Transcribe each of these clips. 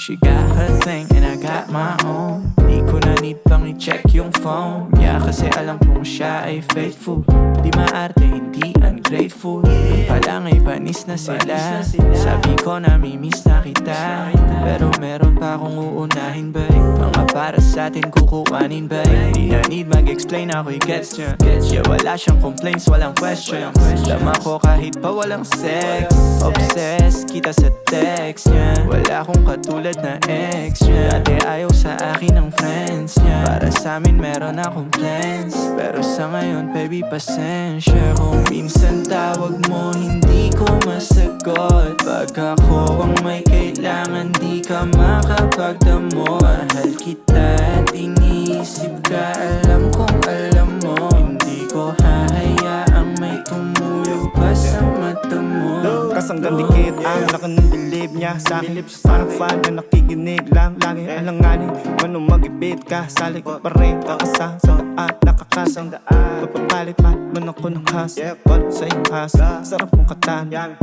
She got her thing and I got my own. Di ko na need pang i-check yung phone niya, kasi alam kong siya ay faithful. Di maarte, hindi ungrateful. Yun pa lang ay panis na sila. Sabi ko na mimiss na kita, pero meron pa akong uunahin, babe. Mga para sa atin kukuhanin, babe. Di na need mag-explain, ako'y gets niya. Yeah, wala siyang complaints, walang questions. Lama ko kahit pa walang sex. Obsessed kita sa text niya. Wala akong katulad na ex niya. Dati ayaw sa akin ng friends niya. Para sa amin meron akong plans, pero sa ngayon baby pasensya. Kung minsan tawag mo hindi ko masagot, pag ako ang may kailangan di ka makapagdamo. Mahal kita at iniisip ka, alam kong alam mo. Hindi ko hahayaang may tumulog pa sa mata mo. Kasanggang dikit ang laki ng bilib niya sa akin. Parang fan na nakikinig lang, lagi alanganin. Manong mag-ibig ka, sa likod pa rin kakasang sa daan, nakakasang daan. Papapalit man ako ng has, wala sa iyong has. Sarap mong katanan,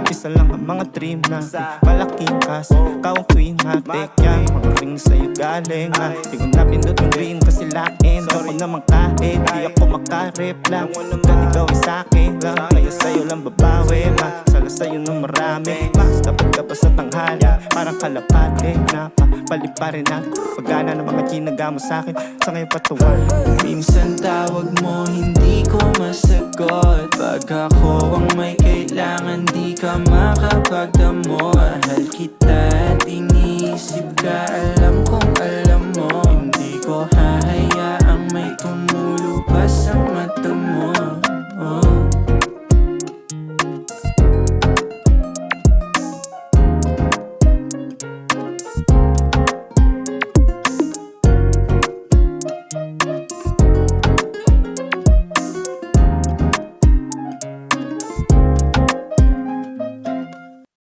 isa lang ang mga dream na malaking kas. Kawang queen hatik yan, mga ring sa'yo galing ha. Di ko na pindot yung green kasi lakin. Ako namang kahit, di ako makarip lang. Hanggang ikaw ay sa'kin lang, kaya sa'yo lang babawi ma. Sala sa'yo ng marami, mas dapat ka pa sa tanghali. Parang kalapate na papaliparin natin. Pagana ng mga chinaga mo sa'kin, sa ngayon patuwan. Minsan tawag mo hindi ko masagot, pag ako ang may kailangan di ka makapagdamo. Mahal kita at iniisip ka, alam kong alam